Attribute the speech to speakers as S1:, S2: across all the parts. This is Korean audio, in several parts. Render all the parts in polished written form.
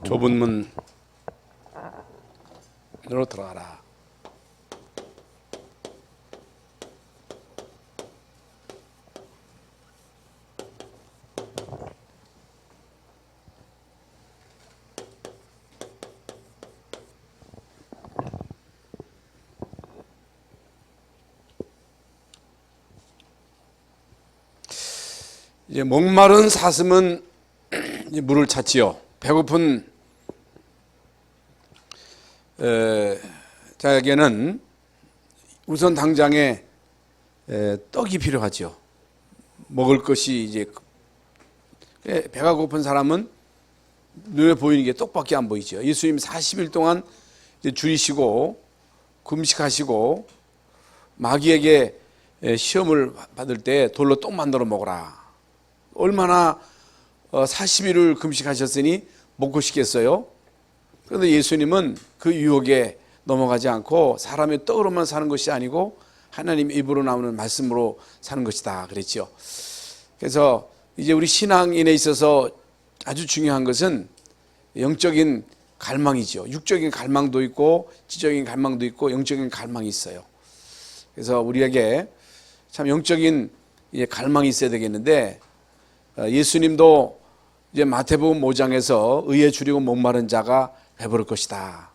S1: 좁은 문으로 들어가라. 이제 목마른 사슴은 이제 물을 찾지요. 배고픈 자에게는 우선 당장에 떡이 필요하죠. 먹을 것이 이제 배가 고픈 사람은 눈에 보이는 게 떡밖에 안 보이죠. 예수님 40일 동안 이제 줄이시고 금식하시고 마귀에게 시험을 받을 때 돌로 떡 만들어 먹어라. 얼마나 40일을 금식하셨으니 먹고 싶겠어요? 그런데 예수님은 그 유혹에 넘어가지 않고 사람의 떡으로만 사는 것이 아니고 하나님 입으로 나오는 말씀으로 사는 것이다 그랬죠. 그래서 이제 우리 신앙인에 있어서 아주 중요한 것은 영적인 갈망이죠. 육적인 갈망도 있고 지적인 갈망도 있고 영적인 갈망이 있어요. 그래서 우리에게 참 영적인 갈망이 있어야 되겠는데, 예수님도 이제 마태복음 5장에서 의에 줄이고 목마른 자가 배부를 것이다.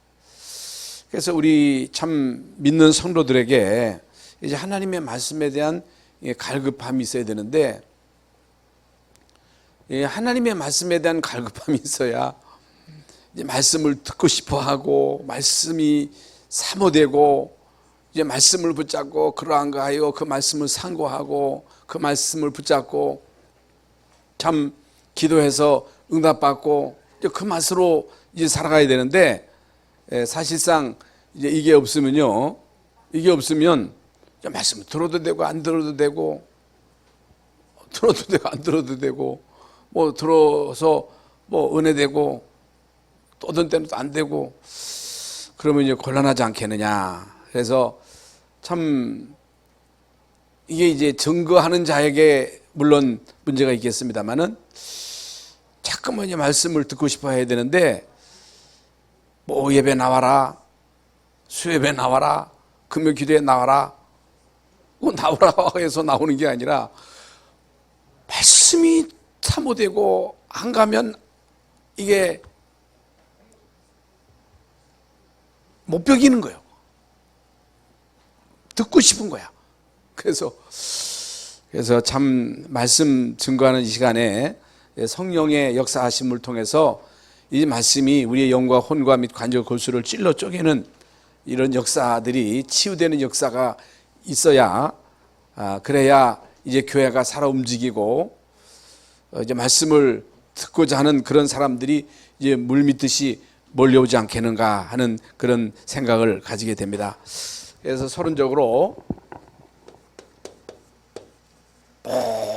S1: 그래서 우리 참 믿는 성도들에게 이제 하나님의 말씀에 대한 갈급함이 있어야 되는데, 하나님의 말씀에 대한 갈급함이 있어야 이제 말씀을 듣고 싶어하고 말씀이 사모되고 이제 말씀을 붙잡고 그러한가 하여 그 말씀을 상고하고 그 말씀을 붙잡고 참 기도해서 응답받고 그 맛으로 이제 살아가야 되는데, 사실상 이제 이게 없으면 말씀 들어도 되고 안 들어도 되고 들어도 되고 안 들어도 되고 뭐 들어서 뭐 은혜되고 또 어떤 때는 또 안 되고 그러면 이제 곤란하지 않겠느냐. 그래서 참 이게 이제 증거하는 자에게 물론 문제가 있겠습니다만은 자꾸만 이제 말씀을 듣고 싶어 해야 되는데, 뭐 예배 나와라, 수예배 나와라, 금요 기도에 나와라, 뭐 나오라 해서 나오는 게 아니라 말씀이 사모되고 안 가면 이게 못 배기는 거예요. 듣고 싶은 거야. 그래서 참 말씀 증거하는 이 시간에 성령의 역사하심을 통해서 이 말씀이 우리의 영과 혼과 및 관절 골수를 찔러 쪼개는 이런 역사들이 치유되는 역사가 있어야, 그래야 이제 교회가 살아 움직이고 이제 말씀을 듣고자 하는 그런 사람들이 이제 물밀듯이 몰려오지 않겠는가 하는 그런 생각을 가지게 됩니다. 그래서 서론적으로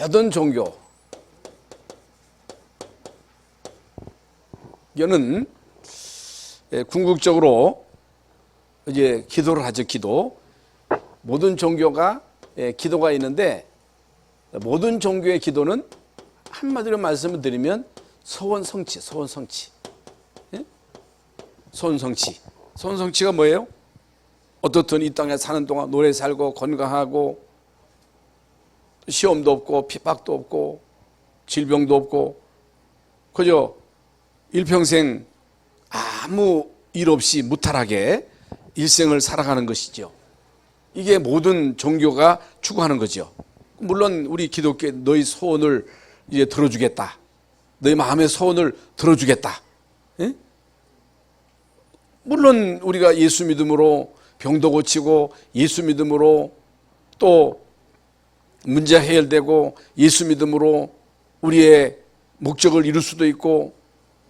S1: 모든 종교 이거는 궁극적으로 이제 기도를 하죠. 기도. 모든 종교가 기도가 있는데, 모든 종교의 기도는 한마디로 말씀을 드리면 소원성취. 소원성취가 뭐예요? 어떻든 이 땅에 사는 동안 노래 살고 건강하고 시험도 없고 핍박도 없고 질병도 없고 그저 일평생 아무 일 없이 무탈하게 일생을 살아가는 것이죠. 이게 모든 종교가 추구하는 거죠. 물론 우리 기독교 너희 소원을 이제 들어주겠다. 너희 마음의 소원을 들어주겠다. 예? 물론 우리가 예수 믿음으로 병도 고치고 예수 믿음으로 또 문제 해결되고 예수 믿음으로 우리의 목적을 이룰 수도 있고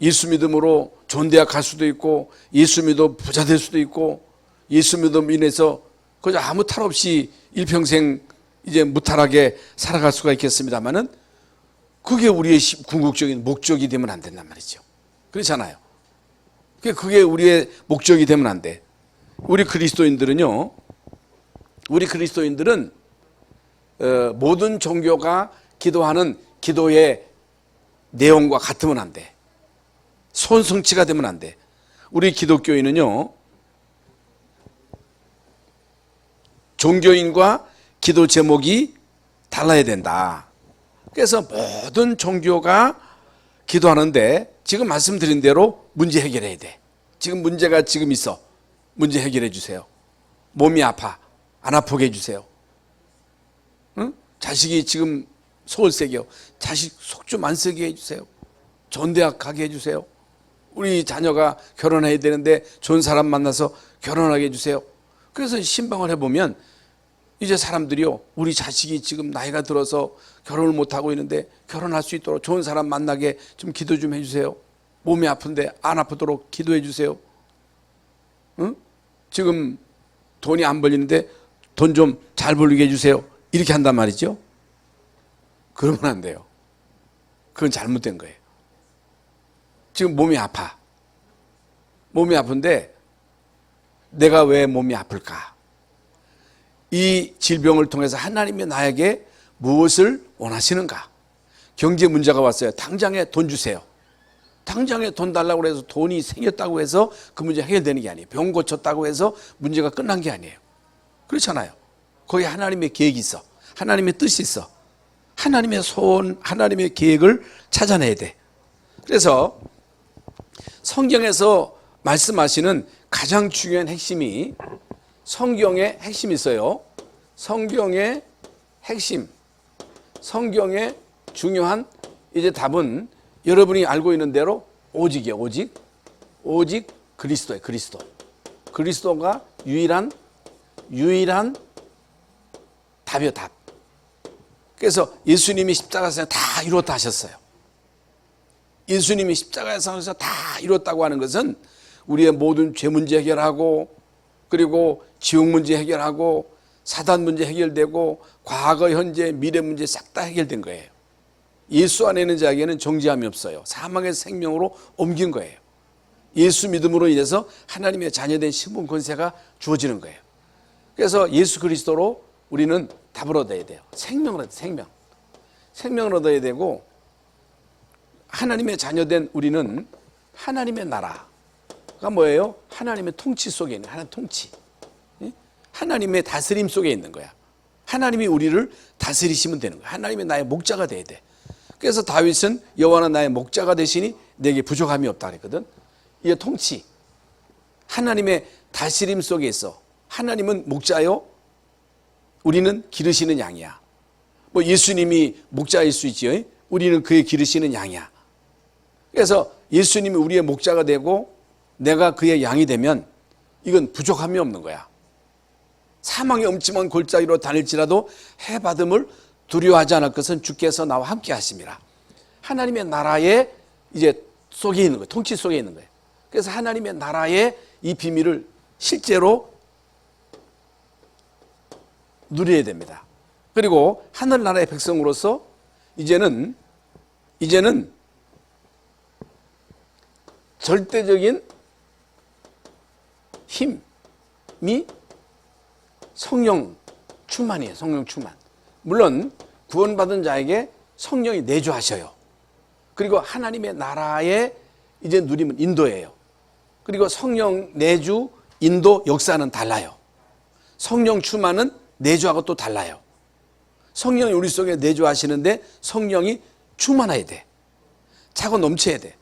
S1: 예수 믿음으로 좋은 대학 갈 수도 있고 예수 믿어 부자 될 수도 있고 예수 믿음 인해서 그저 아무 탈 없이 일평생 이제 무탈하게 살아갈 수가 있겠습니다만은 그게 우리의 궁극적인 목적이 되면 안 된단 말이죠. 그렇잖아요. 그게 우리의 목적이 되면 안 돼. 우리 그리스도인들은 모든 종교가 기도하는 기도의 내용과 같으면 안 돼. 손성치가 되면 안 돼. 우리 기독교인은요, 종교인과 기도 제목이 달라야 된다. 그래서 모든 종교가 기도하는데 지금 말씀드린 대로 문제 해결해야 돼. 지금 문제가 지금 있어. 문제 해결해 주세요. 몸이 아파. 안 아프게 해주세요. 응? 자식이 지금 소홀세계요. 자식 속 좀 안 쓰게 해주세요. 좋은 대학 가게 해주세요. 우리 자녀가 결혼해야 되는데 좋은 사람 만나서 결혼하게 해주세요. 그래서 신방을 해보면 이제 사람들이요, 우리 자식이 지금 나이가 들어서 결혼을 못하고 있는데 결혼할 수 있도록 좋은 사람 만나게 좀 기도 좀 해주세요. 몸이 아픈데 안 아프도록 기도해 주세요. 응? 지금 돈이 안 벌리는데 돈 좀 잘 벌리게 해주세요. 이렇게 한단 말이죠. 그러면 안 돼요. 그건 잘못된 거예요. 지금 몸이 아파. 몸이 아픈데 내가 왜 몸이 아플까? 이 질병을 통해서 하나님이 나에게 무엇을 원하시는가? 경제 문제가 왔어요. 당장에 돈 주세요. 당장에 돈 달라고 해서 돈이 생겼다고 해서 그 문제 해결되는 게 아니에요. 병 고쳤다고 해서 문제가 끝난 게 아니에요. 그렇잖아요. 거기 하나님의 계획이 있어. 하나님의 뜻이 있어. 하나님의 소원, 하나님의 계획을 찾아내야 돼. 그래서 성경에서 말씀하시는 가장 중요한 핵심이, 성경의 핵심이 있어요. 성경의 핵심, 성경의 중요한 이제 답은 여러분이 알고 있는 대로 오직이에요. 오직 그리스도예요. 그리스도가 유일한 답이요. 답. 그래서 예수님이 십자가에서 다 이뤘다 하셨어요. 예수님이 십자가에서 다 이뤘다고 하는 것은 우리의 모든 죄 문제 해결하고, 그리고 지옥 문제 해결하고, 사단 문제 해결되고, 과거, 현재, 미래 문제 싹 다 해결된 거예요. 예수 안에 있는 자에게는 정죄함이 없어요. 사망의 생명으로 옮긴 거예요. 예수 믿음으로 인해서 하나님의 자녀된 신분 권세가 주어지는 거예요. 그래서 예수 그리스도로 우리는 답을 얻어야 돼요. 생명을 얻어야 돼요. 생명을 얻어야 되고, 하나님의 자녀된 우리는 하나님의 나라가 뭐예요? 하나님의 통치 속에 있는, 하나님 통치, 하나님의 다스림 속에 있는 거야. 하나님이 우리를 다스리시면 되는 거야. 하나님이 나의 목자가 돼야 돼. 그래서 다윗은 여호와는 나의 목자가 되시니 내게 부족함이 없다 그랬거든. 이게 통치, 하나님의 다스림 속에 있어. 하나님은 목자요, 우리는 기르시는 양이야. 뭐 예수님이 목자일 수 있지요. 우리는 그의 기르시는 양이야. 그래서 예수님이 우리의 목자가 되고 내가 그의 양이 되면 이건 부족함이 없는 거야. 사망의 엄침한 골짜기로 다닐지라도 해받음을 두려워하지 않을 것은 주께서 나와 함께 하심이라. 하나님의 나라의 이제 속에 있는 거예요. 통치 속에 있는 거예요. 그래서 하나님의 나라의 이 비밀을 실제로 누려야 됩니다. 그리고 하늘나라의 백성으로서 이제는 절대적인 힘이 성령 충만이에요. 성령 충만. 물론 구원받은 자에게 성령이 내주하셔요. 그리고 하나님의 나라의 이제 누리면 인도예요. 그리고 성령 내주, 인도, 역사는 달라요. 성령 충만은 내주하고 또 달라요. 성령이 우리 속에 내주하시는데 성령이 충만해야 돼. 차고 넘쳐야 돼.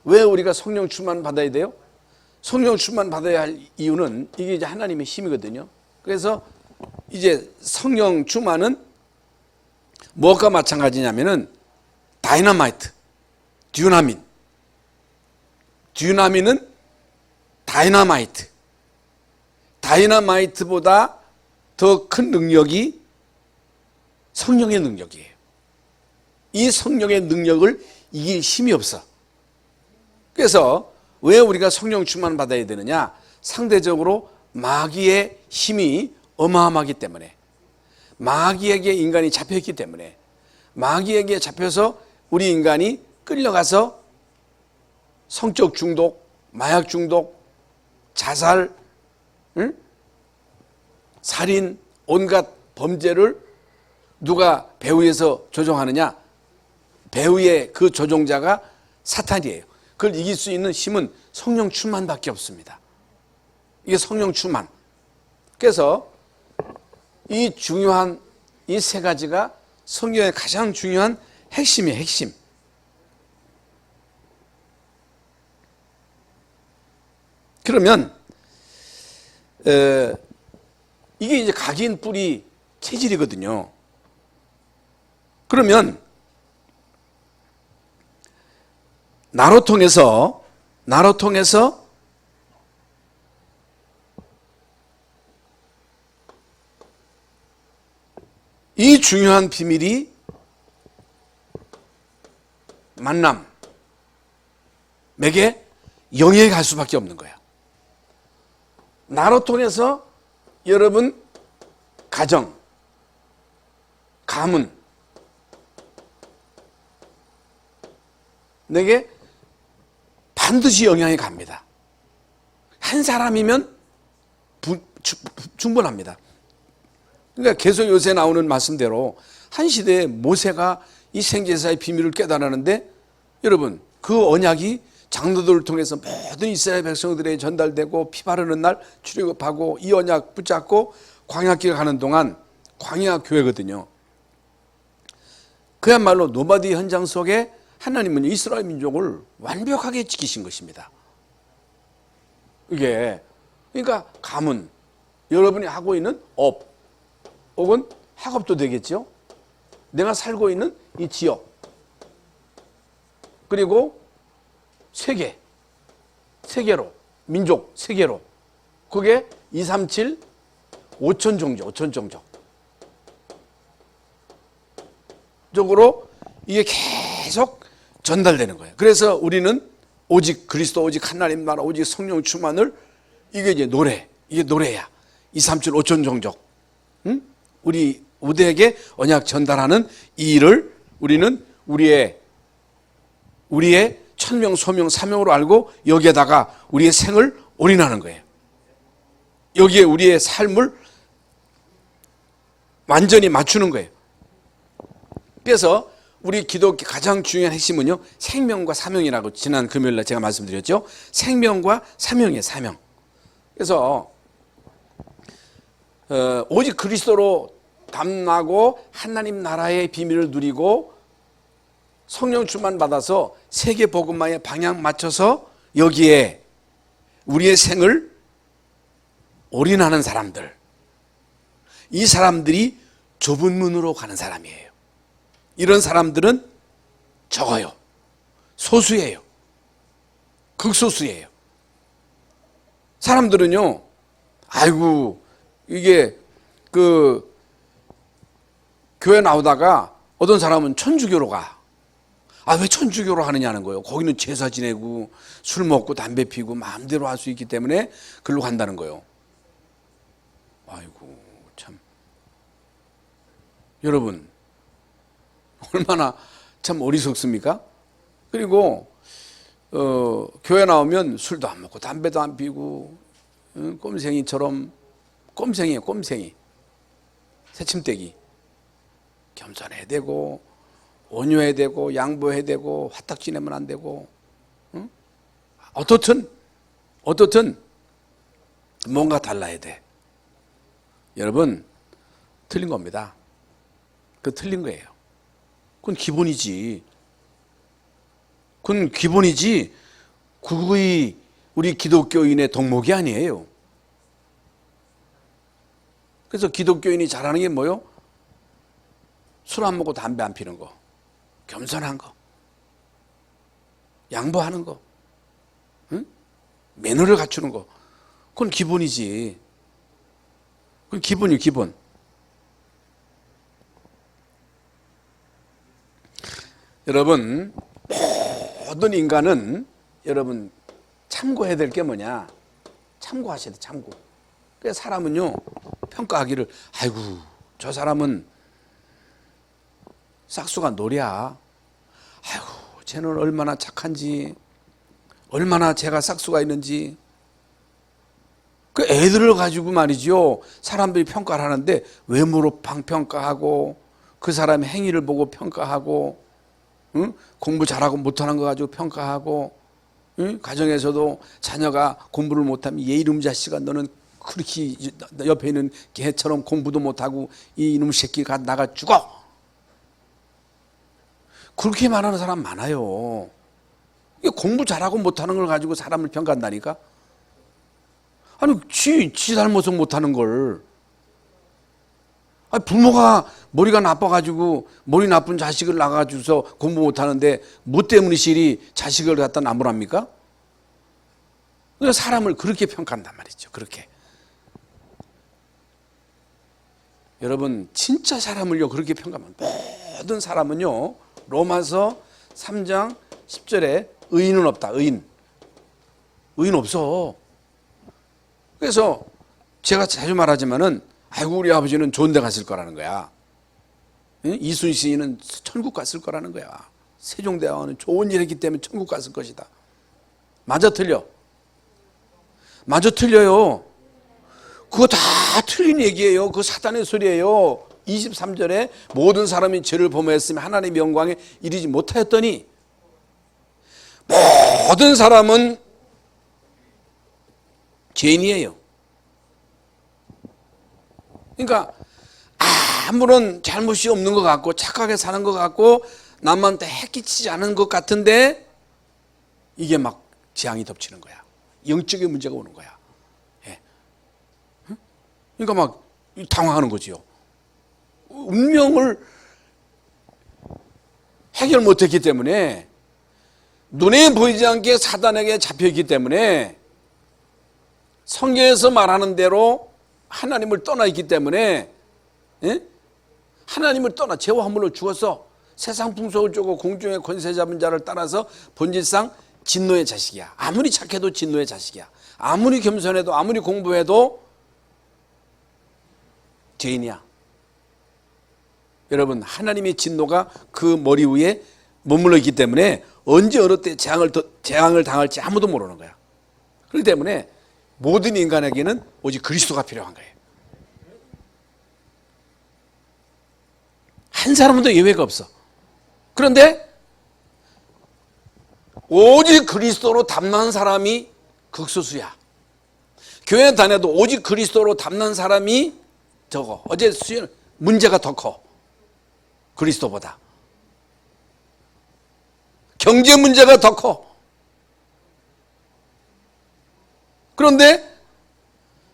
S1: 왜 우리가 성령 충만 받아야 돼요? 성령 충만 받아야 할 이유는 이게 이제 하나님의 힘이거든요. 그래서 이제 성령 충만은 무엇과 마찬가지냐면은 다이너마이트, 듀나민은 다이너마이트보다 더 큰 능력이 성령의 능력이에요. 이 성령의 능력을 이길 힘이 없어. 그래서 왜 우리가 성령 충만 받아야 되느냐? 상대적으로 마귀의 힘이 어마어마하기 때문에, 마귀에게 인간이 잡혀있기 때문에, 마귀에게 잡혀서 우리 인간이 끌려가서 성적 중독, 마약 중독, 자살, 살인, 온갖 범죄를 누가 배후에서 조종하느냐? 배후의 그 조종자가 사탄이에요. 그걸 이길 수 있는 힘은 성령 충만밖에 없습니다. 이게 성령 충만. 그래서 이 중요한 이 세 가지가 성경의 가장 중요한 핵심이에요. 핵심. 그러면 이게 이제 각인 뿌리 체질이거든요. 그러면 나로 통해서 이 중요한 비밀이 만남, 맥에 영에 갈 수밖에 없는 거예요. 나로 통해서 여러분 가정, 가문, 내게 반드시 영향이 갑니다. 한 사람이면 충분합니다. 그러니까 계속 요새 나오는 말씀대로 한 시대에 모세가 이 생제사의 비밀을 깨달았는데 여러분 그 언약이 장로들을 통해서 모든 이스라엘 백성들에게 전달되고 피 바르는 날 출애굽하고 이 언약 붙잡고 광야길 가는 동안 광야 교회거든요. 그야말로 노마디 현장 속에 하나님은 이스라엘 민족을 완벽하게 지키신 것입니다. 이게 그러니까 가문, 여러분이 하고 있는 업 혹은 학업도 되겠죠. 내가 살고 있는 이 지역 그리고 세계로 민족 세계로 그게 237 5천 종족 적으로 이게 계속 전달되는 거예요. 그래서 우리는 오직 그리스도, 오직 하나님 나라, 오직 성령 충만을 이게 이제 이게 노래야. 237 5천 종족, 우리 우대에게 언약 전달하는 이 일을 우리는 우리의 천명, 소명, 사명으로 알고 여기에다가 우리의 생을 올인하는 거예요. 여기에 우리의 삶을 완전히 맞추는 거예요. 그래서 우리 기독교 가장 중요한 핵심은요, 생명과 사명이라고 지난 금요일날 제가 말씀드렸죠. 생명과 사명이에요, 사명. 그래서 오직 그리스도로 담나고 하나님 나라의 비밀을 누리고 성령 충만 받아서 세계 복음화에 방향 맞춰서 여기에 우리의 생을 올인하는 사람들, 이 사람들이 좁은 문으로 가는 사람이에요. 이런 사람들은 적어요. 소수예요. 극소수예요. 사람들은요, 아이고 이게 교회 나오다가 어떤 사람은 천주교로 가. 왜 천주교로 하느냐는 거예요. 거기는 제사 지내고 술 먹고 담배 피고 마음대로 할 수 있기 때문에 그걸로 간다는 거예요. 아이고 참, 여러분 얼마나 참 어리석습니까? 그리고 교회 나오면 술도 안 먹고 담배도 안 피고 꼼생이처럼, 꼼생이에요. 꼼생이, 새침대기. 겸손해야 되고 온유해야 되고 양보해야 되고 화딱 지내면 안 되고, 어떻든 뭔가 달라야 돼. 여러분 틀린 겁니다. 그 틀린 거예요. 그건 기본이지. 그거의 우리 기독교인의 덕목이 아니에요. 그래서 기독교인이 잘하는 게 뭐요? 술 안 먹고 담배 안 피는 거, 겸손한 거, 양보하는 거, 매너를 갖추는 거, 그건 기본이지. 그건 기본이에요, 기본. 여러분, 모든 인간은 여러분 참고해야 될 게 뭐냐? 참고하셔야 돼, 참고. 그래서 사람은요, 평가하기를, 아이고, 저 사람은 싹수가 노랴. 아이고, 쟤는 얼마나 착한지, 얼마나 제가 싹수가 있는지. 그 애들을 가지고 말이죠, 사람들이 평가를 하는데 외모로 평가하고 그 사람의 행위를 보고 평가하고, 공부 잘하고 못하는 거 가지고 평가하고, 응? 가정에서도 자녀가 공부를 못하면 얘 이놈 자식아 너는 그렇게 옆에 있는 개처럼 공부도 못하고 이 이놈 새끼가 나가 죽어. 그렇게 말하는 사람 많아요. 공부 잘하고 못하는 걸 가지고 사람을 평가한다니까. 아니 지 잘못은 못하는 걸. 아니, 부모가 머리가 나빠가지고 머리 나쁜 자식을 낳아가지고서 공부 못하는데 뭐 때문이시리 자식을 갖다 나무랍니까? 그러니까 사람을 그렇게 평가한단 말이죠. 그렇게. 여러분 진짜 사람을요 그렇게 평가하면 모든 사람은요 로마서 3장 10절에 의인은 없다. 의인 없어. 그래서 제가 자주 말하지만은 아이고 우리 아버지는 좋은 데 갔을 거라는 거야. 이순신은 천국 갔을 거라는 거야. 세종대왕은 좋은 일 했기 때문에 천국 갔을 것이다. 맞아 틀려? 맞아 틀려요. 그거 다 틀린 얘기예요. 그거 사단의 소리예요. 23절에 모든 사람이 죄를 범하였으며 하나님의 영광에 이르지 못하였더니 모든 사람은 죄인이에요. 그러니까 아무런 잘못이 없는 것 같고 착하게 사는 것 같고 남한테 해끼치지 않은 것 같은데 이게 막 재앙이 덮치는 거야. 영적인 문제가 오는 거야. 예. 그러니까 막 당황하는 거지요. 운명을 해결 못했기 때문에 눈에 보이지 않게 사단에게 잡혀있기 때문에 성경에서 말하는 대로 하나님을 떠나 있기 때문에 하나님을 떠나 죄와 허물로 죽어서 세상 풍속을 쫓고 공중의 권세 잡은 자를 따라서 본질상 진노의 자식이야. 아무리 착해도 진노의 자식이야. 아무리 겸손해도 아무리 공부해도 죄인이야. 여러분 하나님의 진노가 그 머리 위에 머물러 있기 때문에 언제 어느 때 재앙을 당할지 아무도 모르는 거야. 그렇기 때문에 모든 인간에게는 오직 그리스도가 필요한 거예요. 한 사람도 예외가 없어. 그런데 오직 그리스도로 담난 사람이 극소수야. 교회 다녀도 오직 그리스도로 담난 사람이 적어. 어제 수연 문제가 더 커. 그리스도보다. 경제 문제가 더 커. 그런데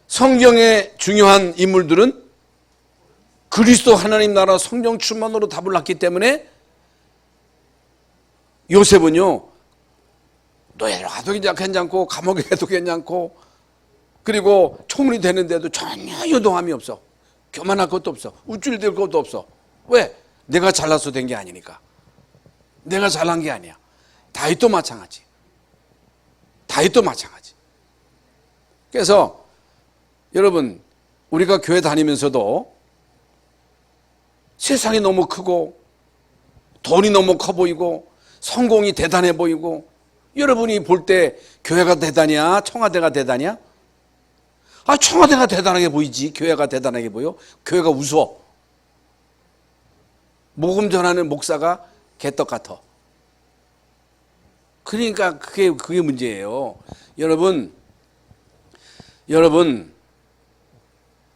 S1: 성경의 중요한 인물들은 그리스도 하나님 나라 성령 충만으로 답을 낳기 때문에 요셉은요 노예로 가도 괜찮고 감옥에 가도 괜찮고 그리고 총리 되는데도 전혀 요동함이 없어. 교만할 것도 없어. 우쭐댈 것도 없어. 왜? 내가 잘나서 된 게 아니니까. 내가 잘난 게 아니야. 다윗도 마찬가지. 그래서 여러분 우리가 교회 다니면서도 세상이 너무 크고 돈이 너무 커 보이고 성공이 대단해 보이고 여러분이 볼 때 교회가 대단이야? 청와대가 대단이야? 청와대가 대단하게 보이지 교회가 대단하게 보여? 교회가 우스워. 복음 전하는 목사가 개떡 같아. 그러니까 그게 문제예요. 여러분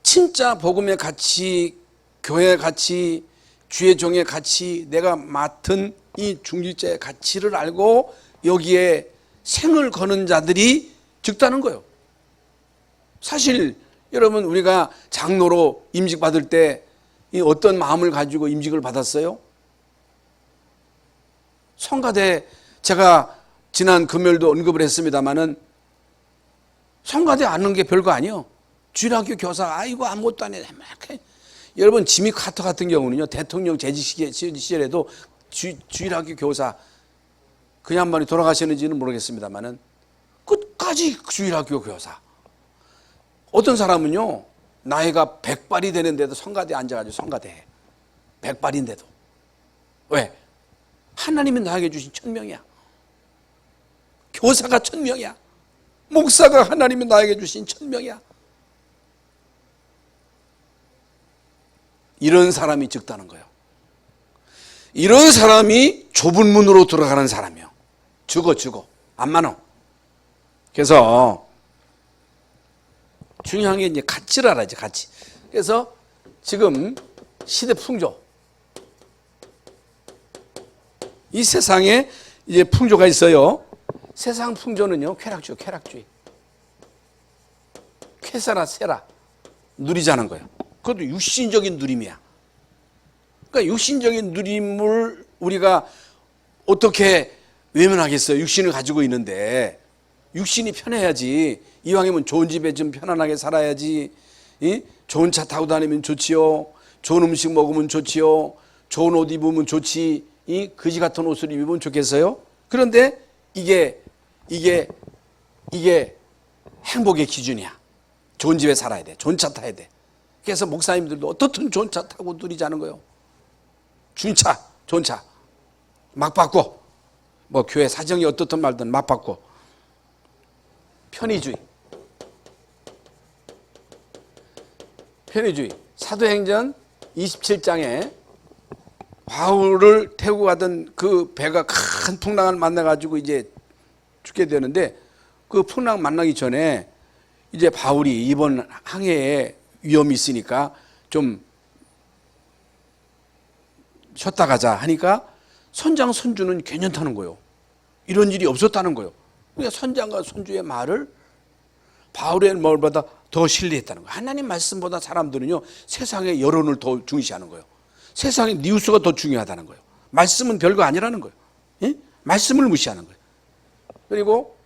S1: 진짜 복음의 가치, 교회의 가치, 주의 종의 가치, 내가 맡은 이 중직자의 가치를 알고 여기에 생을 거는 자들이 적다는 거예요. 사실 여러분 우리가 장로로 임직 받을 때 어떤 마음을 가지고 임직을 받았어요? 성가대 제가 지난 금요일도 언급을 했습니다마는 성가대 앉는 게 별거 아니에요. 주일학교 교사 아이고 아무것도 안 해. 여러분 지미 카터 같은 경우는요 대통령 재직 시절에도 주일학교 교사 그 양반이 돌아가셨는지는 모르겠습니다만은 끝까지 주일학교 교사. 어떤 사람은요 나이가 100발이 되는데도 성가대에 앉아가지고 성가대해. 100발인데도. 왜? 하나님이 나에게 주신 천명이야. 교사가 천명이야. 목사가 하나님이 나에게 주신 천명이야. 이런 사람이 적다는 거예요. 이런 사람이 좁은 문으로 들어가는 사람이요. 죽어 안 많어. 그래서 중요한 게 이제 가치를 알아야지, 가치. 그래서 지금 시대 풍조, 이 세상에 이제 풍조가 있어요. 세상 풍조는요, 쾌락주의, 쾌락주의. 쾌사라 세라 누리자는 거예요. 그것도 육신적인 누림이야. 그러니까 육신적인 누림을 우리가 어떻게 외면하겠어요? 육신을 가지고 있는데 육신이 편해야지. 이왕이면 좋은 집에 좀 편안하게 살아야지. 좋은 차 타고 다니면 좋지요. 좋은 음식 먹으면 좋지요. 좋은 옷 입으면 좋지. 거지 같은 옷을 입으면 좋겠어요? 그런데 이게 행복의 기준이야. 좋은 집에 살아야 돼. 좋은 차 타야 돼. 그래서 목사님들도 어떻든 좋은 차 타고 누리자는 거예요. 좋은 차, 좋은 차. 막 받고, 뭐 교회 사정이 어떻든 말든 막 받고. 편의주의. 편의주의. 사도행전 27장에 바울을 태우고 가던 그 배가 큰 풍랑을 만나가지고 이제 죽게 되는데, 그 풍랑 만나기 전에 이제 바울이 이번 항해에 위험이 있으니까 좀 쉬었다 가자 하니까 선장 선주는 괜찮다는 거예요. 이런 일이 없었다는 거예요. 그러니까 선장과 선주의 말을 바울의 말보다 더 신뢰했다는 거예요. 하나님 말씀보다 사람들은요, 세상의 여론을 더 중시하는 거예요. 세상의 뉴스가 더 중요하다는 거예요. 말씀은 별거 아니라는 거예요. 예? 말씀을 무시하는 거예요. 그리고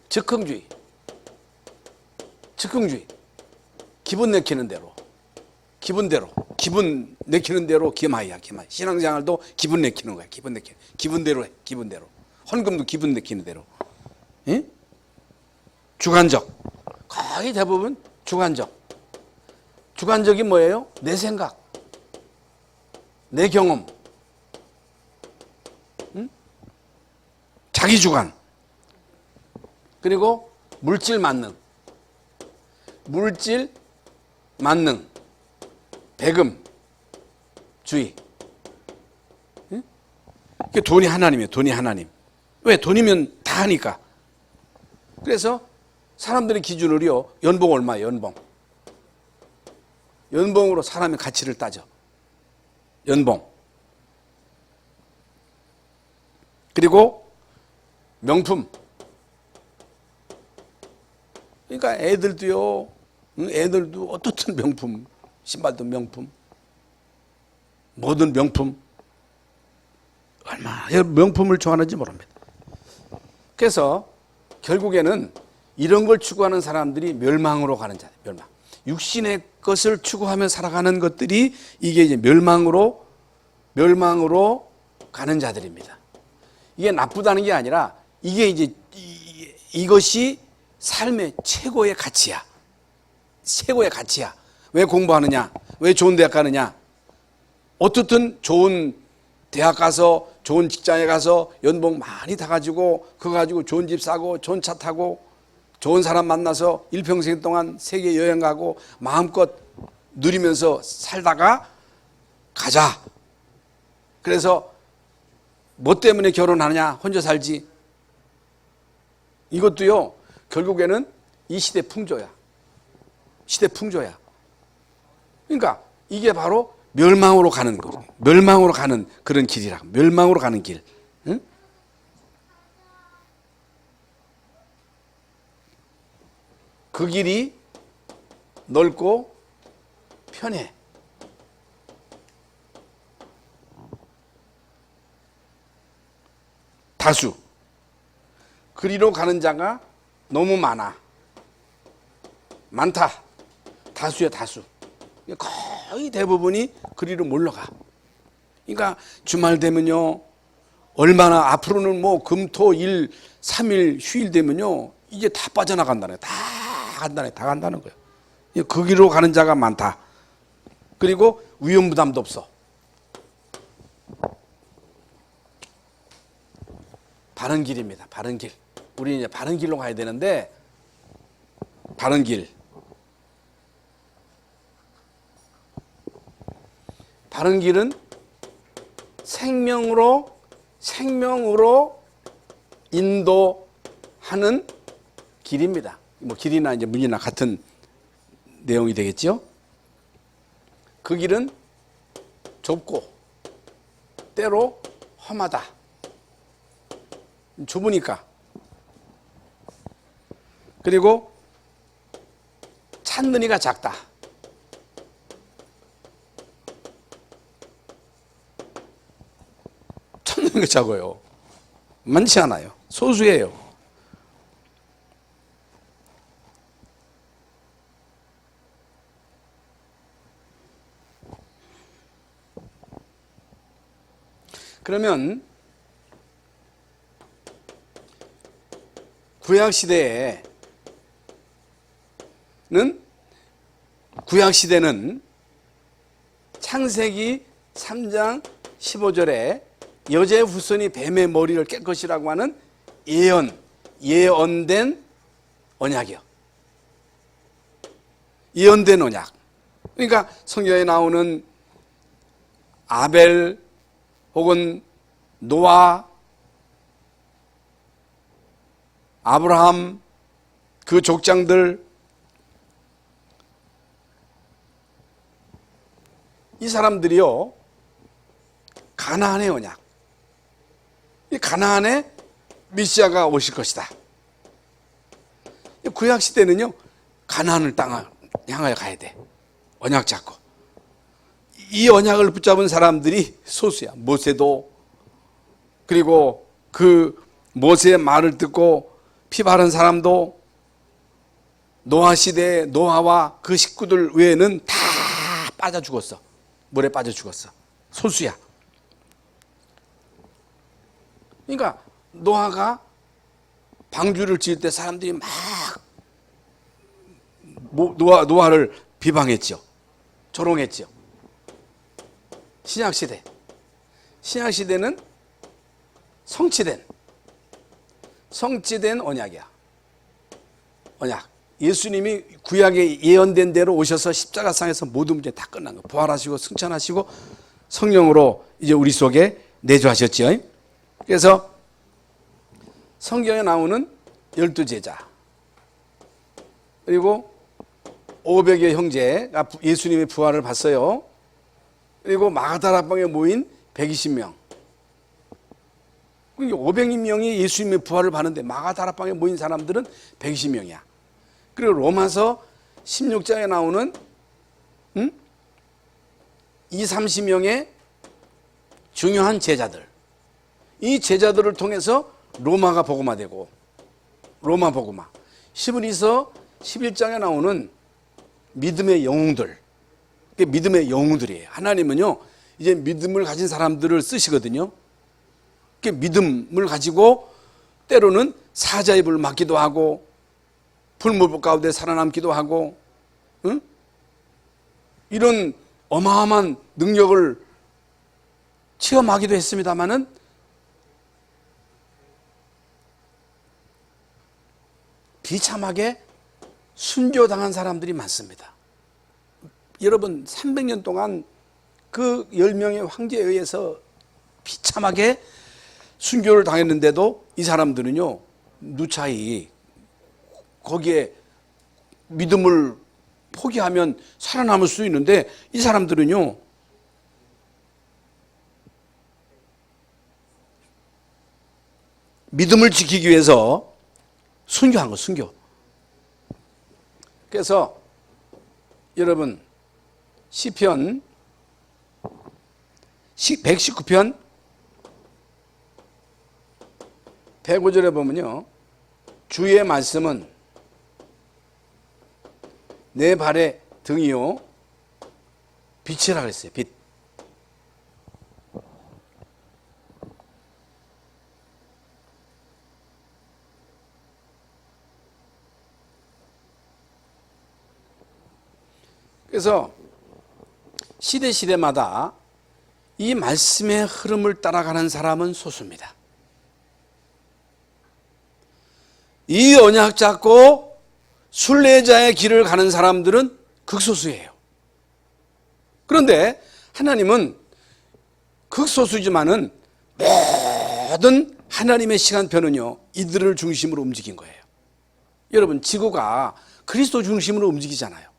S1: 즉흥주의. 즉흥주의. 기분 내키는 대로. 기분대로. 기분 내키는 대로 기마이야, 기마이. 신앙생활도 기분 내키는 거야, 기분 내키는. 기분대로 해, 기분대로. 헌금도 기분 내키는 대로. 예? 주관적. 거의 대부분 주관적. 주관적이 뭐예요? 내 생각, 내 경험, 자기 주관. 그리고 물질 만능. 물질 만능. 배금주의. 응? 돈이 하나님이에요. 돈이 하나님. 왜? 돈이면 다 하니까. 그래서 사람들의 기준으로요, 연봉 얼마예요? 연봉. 연봉으로 사람의 가치를 따져. 연봉. 그리고 명품. 그러니까 애들도 어떻든 명품. 신발도 명품. 뭐든 명품. 얼마나 명품을 좋아하는지 모릅니다. 그래서 결국에는 이런 걸 추구하는 사람들이 멸망으로 가는 자들, 멸망. 육신의 것을 추구하며 살아가는 것들이 이게 이제 멸망으로 가는 자들입니다. 이게 나쁘다는 게 아니라 이게 이제 이것이 삶의 최고의 가치야. 최고의 가치야. 왜 공부하느냐? 왜 좋은 대학 가느냐? 어떻든 좋은 대학 가서 좋은 직장에 가서 연봉 많이 타가지고 그거 가지고 좋은 집 사고 좋은 차 타고 좋은 사람 만나서 일평생 동안 세계 여행 가고 마음껏 누리면서 살다가 가자. 그래서 뭐 때문에 결혼하느냐? 혼자 살지. 이것도요, 결국에는 이 시대 풍조야. 시대 풍조야. 그러니까 이게 바로 멸망으로 가는 거죠. 멸망으로 가는 그런 길이라. 멸망으로 가는 길. 응? 그 길이 넓고 편해. 다수. 그리로 가는 자가 너무 많아. 많다. 다수야, 다수. 거의 대부분이 그리로 몰러가. 그러니까 주말 되면요, 얼마나 앞으로는 뭐 금토일 3일 휴일 되면요, 이제 다 빠져나간다네. 다 간다는 거예요. 그 길로 가는 자가 많다. 그리고 위험 부담도 없어. 바른 길입니다. 바른 길. 우리 이제 바른 길로 가야 되는데, 바른 길. 바른 길은 생명으로 인도하는 하는 길입니다. 뭐 길이나 이제 문이나 같은 내용이 되겠죠. 그 길은 좁고 때로 험하다. 좁으니까. 그리고 찾는 이가 작다. 찾는 이가 작아요. 많지 않아요. 소수예요. 그러면 구약시대는 창세기 3장 15절에 여자의 후손이 뱀의 머리를 깰 것이라고 하는 예언된 언약이요. 예언된 언약. 그러니까 성경에 나오는 아벨 혹은 노아, 아브라함, 그 족장들, 이 사람들이요, 가나안의 언약, 이 가나안에 메시아가 오실 것이다. 구약 시대는요, 가나안을 땅을 향하여 가야 돼. 언약 잡고. 이 언약을 붙잡은 사람들이 소수야. 모세도, 그리고 그 모세의 말을 듣고 피 바른 사람도, 노아 시대의 노아와 그 식구들 외에는 다 빠져 죽었어. 물에 빠져 죽었어. 소수야. 그러니까 노아가 방주를 지을 때 사람들이 막 노아를 비방했죠. 조롱했죠. 신약시대는 성취된 언약이야. 언약. 예수님이 구약에 예언된 대로 오셔서 십자가상에서 모든 문제 다 끝난 거. 부활하시고 승천하시고 성령으로 이제 우리 속에 내주하셨죠. 그래서 성경에 나오는 12제자 그리고 500여 형제가 예수님의 부활을 봤어요. 그리고 마가다라방에 모인 120명. 500명이 예수님의 부활을 봤는데 마가다라방에 모인 사람들은 120명이야. 그리고 로마서 16장에 나오는 30명의 중요한 제자들. 이 제자들을 통해서 로마가 복음화되고, 로마 복음화. 히브리서 11장에 나오는 믿음의 영웅들. 그게 믿음의 영웅들이에요. 하나님은요, 이제 믿음을 가진 사람들을 쓰시거든요. 그 믿음을 가지고 때로는 사자의 불을 맞기도 하고, 불무불 가운데 살아남기도 하고, 응? 이런 어마어마한 능력을 체험하기도 했습니다마는 비참하게 순교당한 사람들이 많습니다. 여러분 300년 동안 그 10명의 황제에 의해서 비참하게 순교를 당했는데도 이 사람들은요, 누차히 거기에 믿음을 포기하면 살아남을 수 있는데, 이 사람들은요, 믿음을 지키기 위해서 순교한 거, 순교. 그래서 여러분 시편 119편 105절에 보면요, 주의 말씀은 내 발의 등이요 빛이라 그랬어요. 빛. 그래서 시대마다 이 말씀의 흐름을 따라가는 사람은 소수입니다. 이 언약 잡고 순례자의 길을 가는 사람들은 극소수예요. 그런데 하나님은 극소수지만은 모든 하나님의 시간표는요, 이들을 중심으로 움직인 거예요. 여러분, 지구가 그리스도 중심으로 움직이잖아요.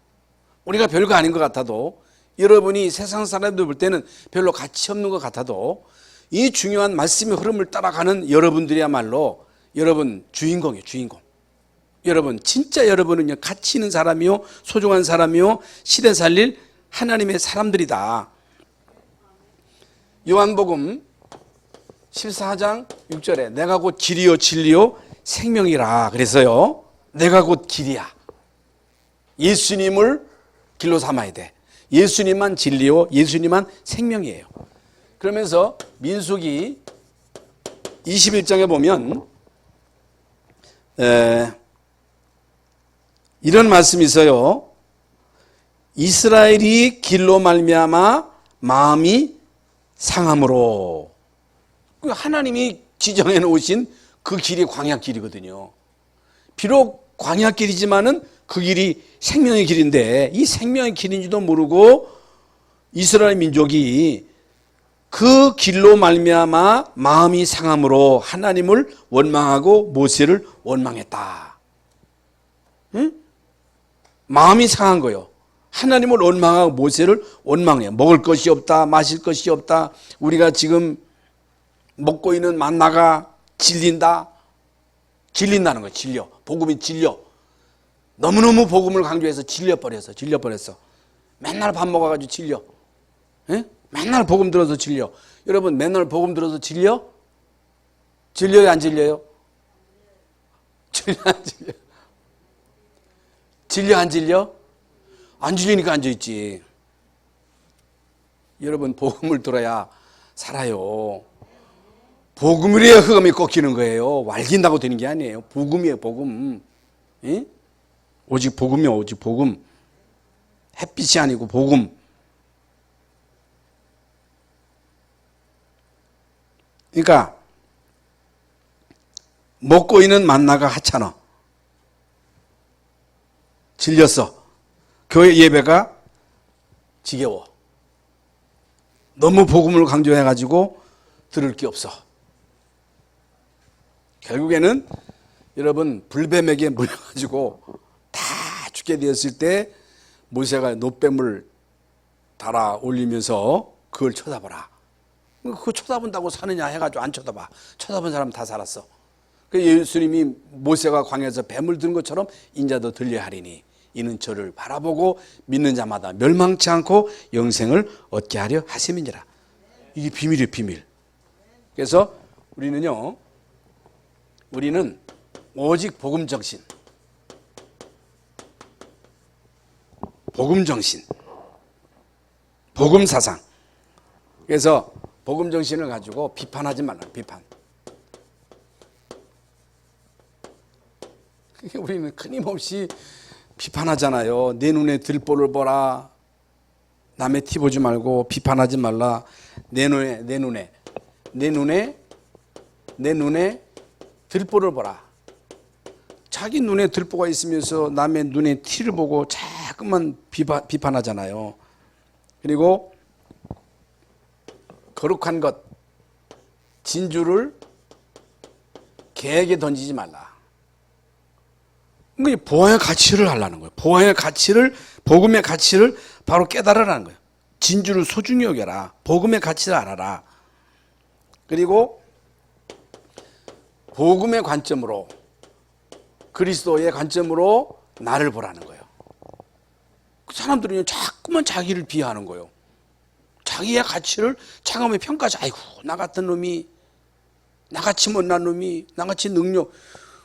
S1: 우리가 별거 아닌 것 같아도, 여러분이 세상 사람들 볼 때는 별로 가치 없는 것 같아도, 이 중요한 말씀의 흐름을 따라가는 여러분들이야말로 여러분 주인공이에요, 주인공. 여러분, 진짜 여러분은요, 가치 있는 사람이요, 소중한 사람이요, 시대 살릴 하나님의 사람들이다. 요한복음 14장 6절에 내가 곧 길이요 진리요 생명이라 그래서요, 내가 곧 길이야. 예수님을 길로 삼아야 돼. 예수님만 진리요, 예수님만 생명이에요. 그러면서 민수기 21장에 보면 이런 말씀이 있어요. 이스라엘이 길로 말미암아 마음이 상함으로. 하나님이 지정해 놓으신 그 길이 광야길이거든요. 비록 광야길이지만은 그 길이 생명의 길인데, 이 생명의 길인지도 모르고 이스라엘 민족이 그 길로 말미암아 마음이 상함으로 하나님을 원망하고 모세를 원망했다. 응? 마음이 상한 거예요. 하나님을 원망하고 모세를 원망해. 먹을 것이 없다, 마실 것이 없다, 우리가 지금 먹고 있는 만나가 질린다. 질린다는 거예요. 질려. 복음이 질려. 너무너무 복음을 강조해서 질려버렸어. 맨날 밥 먹어가지고 질려. 예? 맨날 복음 들어서 질려. 여러분, 맨날 복음 들어서 질려? 질려요, 안 질려요? 질려, 안 질려? 질려, 안 질려? 안 질리니까 앉아있지. 여러분, 복음을 들어야 살아요. 복음이래야 흑암이 꺾이는 거예요. wal긴다고 되는 게 아니에요. 복음이에요, 복음. 예? 오직 복음이요, 오직 복음. 햇빛이 아니고 복음. 그러니까 먹고 있는 만나가 하찮아. 질렸어. 교회 예배가 지겨워. 너무 복음을 강조해가지고 들을 게 없어. 결국에는 여러분, 불뱀에게 물려가지고 다 죽게 되었을 때 모세가 노뱀을 달아 올리면서 그걸 쳐다보라. 그거 쳐다본다고 사느냐 해가지고 안 쳐다봐. 쳐다본 사람 다 살았어. 그 예수님이 모세가 광야에서 뱀을 든 것처럼 인자도 들려야 하리니 이는 저를 바라보고 믿는 자마다 멸망치 않고 영생을 얻게 하려 하심이니라. 이게 비밀이에요, 비밀. 그래서 우리는 오직 복음 정신, 복음 사상. 그래서 복음 정신을 가지고 비판하지 말라, 비판. 우리는 끊임없이 비판하잖아요. 내 눈에 들보를 보라. 남의 티 보지 말고 비판하지 말라. 내 눈에 들보를 보라. 자기 눈에 들보가 있으면서 남의 눈에 티를 보고 자꾸만 비판하잖아요. 그리고 거룩한 것, 진주를 개에게 던지지 말라. 보아의 가치를 하려는 거예요. 보아의 가치를, 복음의 가치를 바로 깨달으라는 거예요. 진주를 소중히 여겨라. 복음의 가치를 알아라. 그리고 복음의 관점으로, 그리스도의 관점으로 나를 보라는 거예요. 그 사람들은 자꾸만 자기를 비하하는 거예요. 자기의 가치를 차가움에 평가하지. 아이고, 나 같은 놈이, 나같이 못난 놈이, 나같이 능력.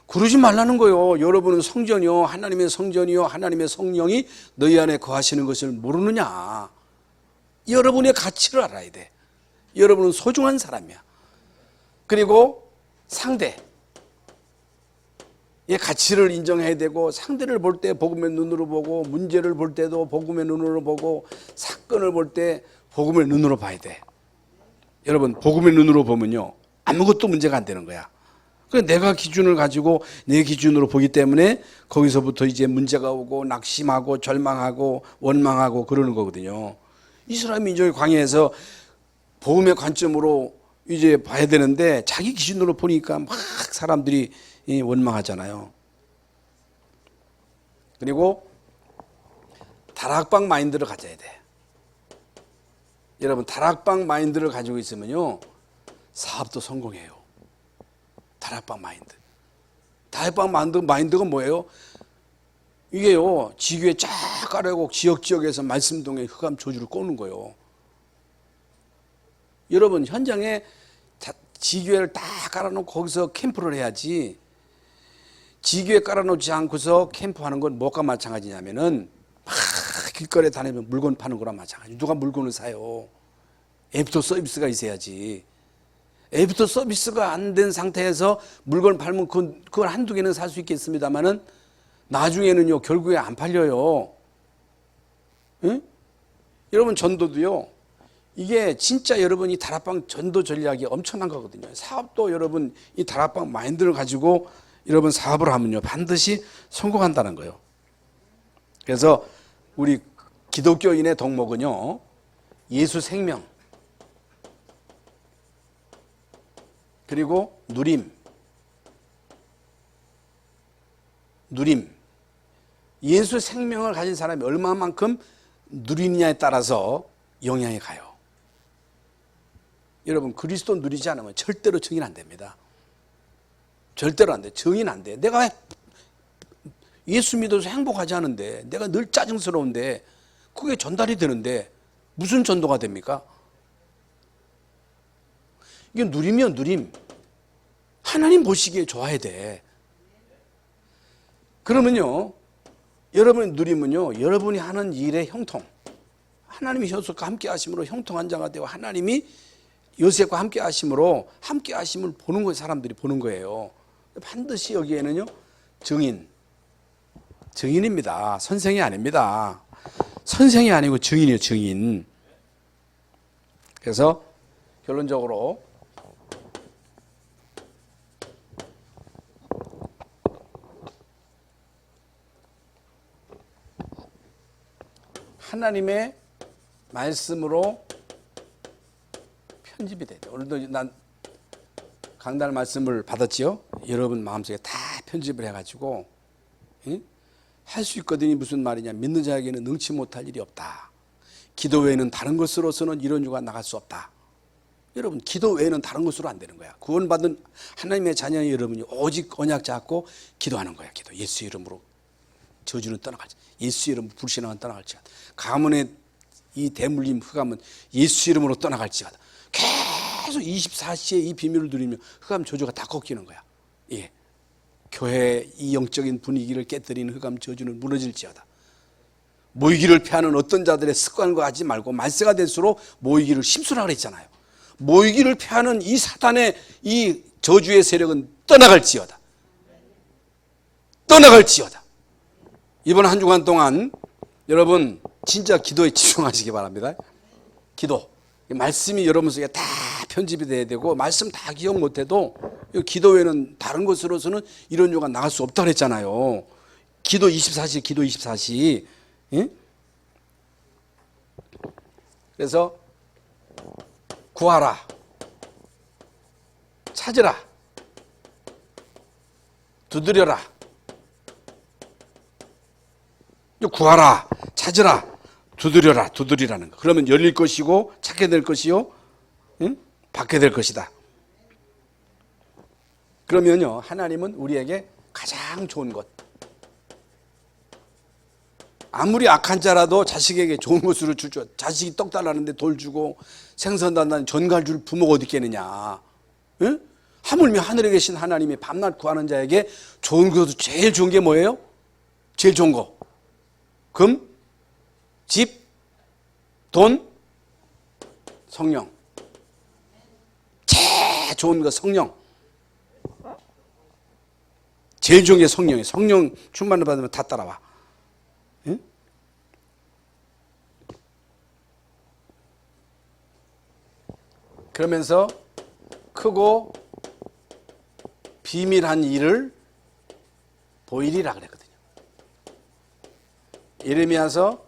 S1: 그러지 말라는 거예요. 여러분은 성전이요, 하나님의 성전이요, 하나님의 성령이 너희 안에 거하시는 것을 모르느냐. 여러분의 가치를 알아야 돼. 여러분은 소중한 사람이야. 그리고 상대의 가치를 인정해야 되고, 상대를 볼 때 복음의 눈으로 보고, 문제를 볼 때도 복음의 눈으로 보고, 사건을 볼 때 복음의 눈으로 봐야 돼. 여러분, 복음의 눈으로 보면요, 아무것도 문제가 안 되는 거야. 내가 기준을 가지고 내 기준으로 보기 때문에 거기서부터 이제 문제가 오고 낙심하고 절망하고 원망하고 그러는 거거든요. 이스라엘 민족의 광야에서 복음의 관점으로 이제 봐야 되는데 자기 기준으로 보니까 막 사람들이 원망하잖아요. 그리고 다락방 마인드를 가져야 돼. 여러분, 다락방 마인드를 가지고 있으면요, 사업도 성공해요. 다락방 마인드. 다락방 마인드가 뭐예요? 이게요, 지교에 쫙 깔아고 지역에서 말씀동에 흑암 저주를 꼬는 거예요. 여러분, 현장에 지교회를 딱 깔아놓고 거기서 캠프를 해야지, 지교회 깔아놓지 않고서 캠프하는 건 뭐가 마찬가지냐면은 막 길거리에 다니면 물건 파는 거랑 마찬가지. 누가 물건을 사요? 애프터 서비스가 있어야지. 애프터 서비스가 안 된 상태에서 물건 팔면 그걸 한두 개는 살 수 있겠습니다만은 나중에는요, 결국에 안 팔려요. 응? 여러분, 전도도요, 이게 진짜 여러분 이 다락방 전도 전략이 엄청난 거거든요. 사업도 여러분 이 다락방 마인드를 가지고 여러분 사업을 하면요, 반드시 성공한다는 거예요. 그래서 우리 기독교인의 덕목은요, 예수 생명, 그리고 누림. 예수 생명을 가진 사람이 얼마만큼 누리느냐에 따라서 영향이 가요. 여러분, 그리스도 누리지 않으면 절대로 증인 안 됩니다. 절대로 안 돼. 증인 안 돼. 내가 예수 믿어서 행복하지 않은데, 내가 늘 짜증스러운데, 그게 전달이 되는데 무슨 전도가 됩니까? 이게 누리면 누림. 하나님 보시기에 좋아야 돼. 그러면요, 여러분이 누리면요, 여러분이 하는 일의 형통, 하나님이 요셉과 함께 하심으로 형통한 자가 되어 하나님이 요셉과 함께 하심으로 함께 하심을 보는 거예요. 사람들이 보는 거예요. 반드시 여기에는요, 증인입니다. 선생이 아닙니다. 선생이 아니고 증인이에요. 증인. 그래서 결론적으로 하나님의 말씀으로 편집이 돼요. 오늘도 난 강단 말씀을 받았지요. 여러분 마음속에 다 편집을 해가지고 할 수 있거든요. 무슨 말이냐, 믿는 자에게는 능치 못할 일이 없다. 기도 외에는 다른 것으로서는 이런 유가 나갈 수 없다. 여러분, 기도 외에는 다른 것으로 안 되는 거야. 구원받은 하나님의 자녀의 여러분이 오직 언약 잡고 기도하는 거야. 기도. 예수 이름으로 저주는 떠나갈지, 예수 이름으로 불신앙은 떠나갈지, 가문의 이 대물림 흑암은 예수 이름으로 떠나갈지어다. 계속 24시에 이 비밀을 누리면 흑암 저주가 다 꺾이는 거야. 예. 교회의 이 영적인 분위기를 깨뜨리는 흑암 저주는 무너질지어다. 모이기를 피하는 어떤 자들의 습관과 하지 말고 말세가 될수록 모이기를 심수라 그랬잖아요. 모이기를 피하는 이 사단의 이 저주의 세력은 떠나갈지어다. 떠나갈지어다. 이번 한 주간 동안 여러분 진짜 기도에 집중하시기 바랍니다. 기도. 말씀이 여러분 속에 다 편집이 돼야 되고, 말씀 다 기억 못해도 기도 외에는 다른 것으로서는 이런 유가 나갈 수 없다고 했잖아요. 기도 24시, 기도 24시. 예? 그래서 구하라, 찾으라, 두드려라. 구하라, 찾으라, 두드리라는 거. 그러면 열릴 것이고 찾게 될 것이요, 응? 받게 될 것이다. 그러면요, 하나님은 우리에게 가장 좋은 것, 아무리 악한 자라도 자식에게 좋은 것으로 줄 줄, 자식이 떡 달라는데 돌 주고 생선 달라는 전갈 줄 부모가 어디 있겠느냐. 응? 하물며 하늘에 계신 하나님이 밤낮 구하는 자에게 좋은 것도 제일 좋은 게 뭐예요? 제일 좋은 거. 금, 집, 돈, 성령. 제일 좋은 거 성령. 제일 좋은 게 성령이에요. 성령 충만을 받으면 다 따라와. 응? 그러면서 크고 비밀한 일을 보이리라 그랬거든요. 예레미야서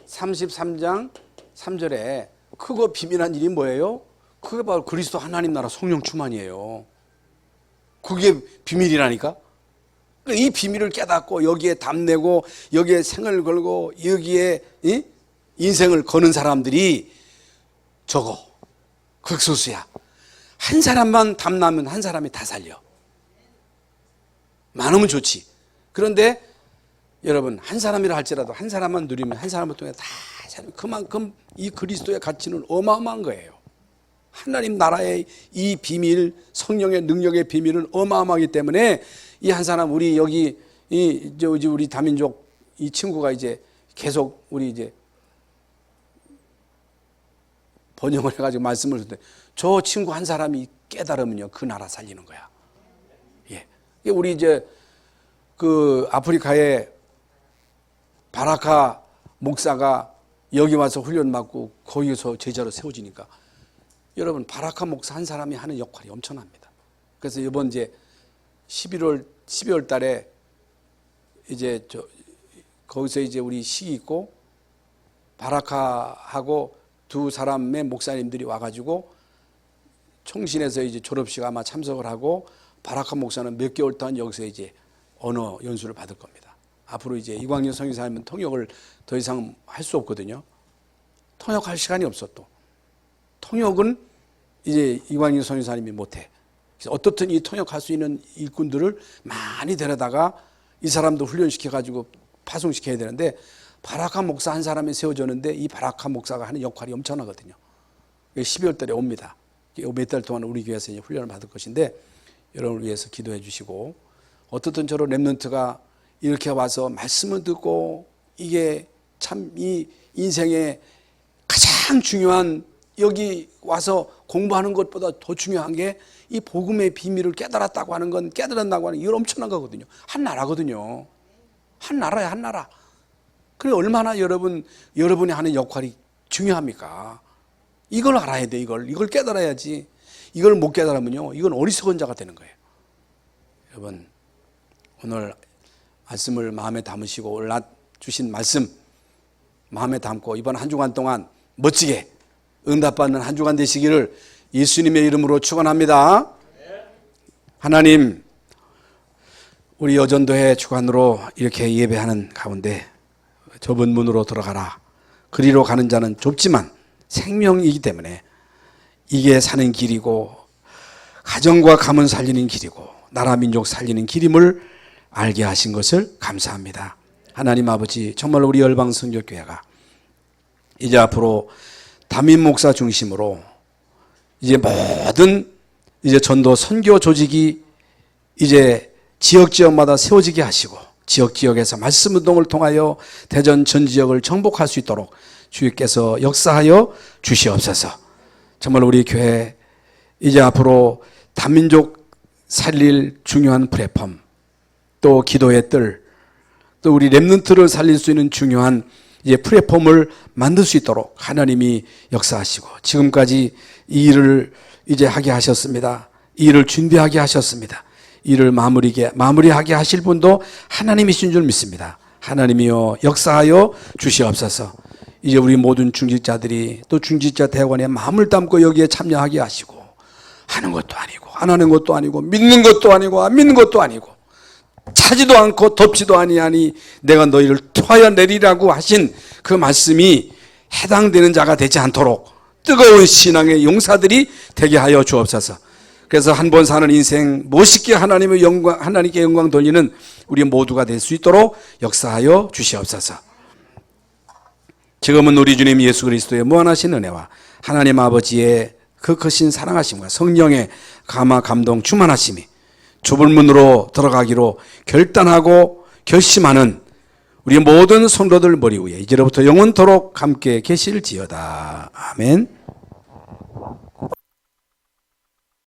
S1: 33장 3절에 크고 비밀한 일이 뭐예요? 그게 바로 그리스도 하나님 나라 성령 충만이에요. 그게 비밀이라니까. 이 비밀을 깨닫고 여기에 담내고 여기에 생을 걸고 여기에 인생을 거는 사람들이 적어. 극소수야. 한 사람만 담나면 한 사람이 다 살려. 많으면 좋지. 그런데 여러분, 한 사람이라 할지라도 한 사람만 누리면 한 사람을 통해 다 살면 그만큼 이 그리스도의 가치는 어마어마한 거예요. 하나님 나라의 이 비밀, 성령의 능력의 비밀은 어마어마하기 때문에 이 한 사람, 우리 여기 우리 다민족 이 친구가 이제 계속 우리 이제 번역을 해가지고 말씀을 했는데, 저 친구 한 사람이 깨달으면요 그 나라 살리는 거야. 예, 우리 이제 그 아프리카에 바라카 목사가 여기 와서 훈련 받고 거기서 제자로 세워지니까, 여러분 바라카 목사 한 사람이 하는 역할이 엄청납니다. 그래서 이번 이제 12월 달에 이제 거기서 이제 우리 식 있고 바라카하고 두 사람의 목사님들이 와가지고 총신에서 이제 졸업식 아마 참석을 하고, 바라카 목사는 몇 개월 동안 여기서 이제 언어 연수를 받을 겁니다. 앞으로 이제 이광현 선교사님은 통역을 더 이상 할 수 없거든요. 통역할 시간이 없어. 또 통역은 이제 이광현 선교사님이 못해. 그래서 어떻든 이 통역할 수 있는 일꾼들을 많이 데려다가 이 사람도 훈련시켜가지고 파송시켜야 되는데, 바라카 목사 한 사람이 세워졌는데 이 바라카 목사가 하는 역할이 엄청나거든요. 12월 달에 옵니다. 몇 달 동안 우리 교회에서 이제 훈련을 받을 것인데, 여러분을 위해서 기도해 주시고, 어떻든 저런 렘넌트가 이렇게 와서 말씀을 듣고, 이게 참 이 인생의 가장 중요한, 여기 와서 공부하는 것보다 더 중요한 게 이 복음의 비밀을 깨달았다고 하는 건, 깨달았다고 하는 이건 엄청난 거거든요. 한 나라거든요. 한 나라야, 한 나라. 그래 얼마나 여러분이 하는 역할이 중요합니까? 이걸 알아야 돼. 이걸 깨달아야지. 이걸 못 깨달으면요, 이건 어리석은 자가 되는 거예요. 여러분, 오늘 말씀을 마음에 담으시고, 오늘 주신 말씀 마음에 담고 이번 한 주간 동안 멋지게 응답받는 한 주간 되시기를 예수님의 이름으로 축원합니다. 하나님, 우리 여전도회 주간으로 이렇게 예배하는 가운데 좁은 문으로 들어가라. 그리로 가는 자는 좁지만 생명이기 때문에 이게 사는 길이고, 가정과 가문 살리는 길이고, 나라 민족 살리는 길임을 알게 하신 것을 감사합니다. 하나님 아버지, 정말 우리 열방성교교회가 이제 앞으로 담임 목사 중심으로 이제 모든 이제 전도 선교 조직이 이제 지역마다 세워지게 하시고, 지역에서 말씀 운동을 통하여 대전 전 지역을 정복할 수 있도록 주께서 역사하여 주시옵소서. 정말 우리 교회 이제 앞으로 다민족 살릴 중요한 플랫폼, 또 기도의 뜰, 또 우리 렘넌트를 살릴 수 있는 중요한 이제 플랫폼을 만들 수 있도록 하나님이 역사하시고, 지금까지 이 일을 이제 하게 하셨습니다. 이 일을 준비하게 하셨습니다. 이를 마무리하게 하실 분도 하나님이신 줄 믿습니다. 하나님이여 역사하여 주시옵소서. 이제 우리 모든 중직자들이 또 중직자 대원에 마음을 담고 여기에 참여하게 하시고, 하는 것도 아니고 안 하는 것도 아니고 믿는 것도 아니고 안 믿는 것도 아니고 차지도 않고 덮지도 아니하니 내가 너희를 토하여 내리라고 하신 그 말씀이 해당되는 자가 되지 않도록 뜨거운 신앙의 용사들이 되게 하여 주옵소서. 그래서 한 번 사는 인생 멋있게 하나님께 영광 돌리는 우리 모두가 될 수 있도록 역사하여 주시옵소서. 지금은 우리 주님 예수 그리스도의 무한하신 은혜와 하나님 아버지의 그 크신 사랑하심과 성령의 감화 감동 충만하심이 좁은 문으로 들어가기로 결단하고 결심하는 우리 모든 성도들 머리 위에 이제로부터 영원토록 함께 계실지어다. 아멘.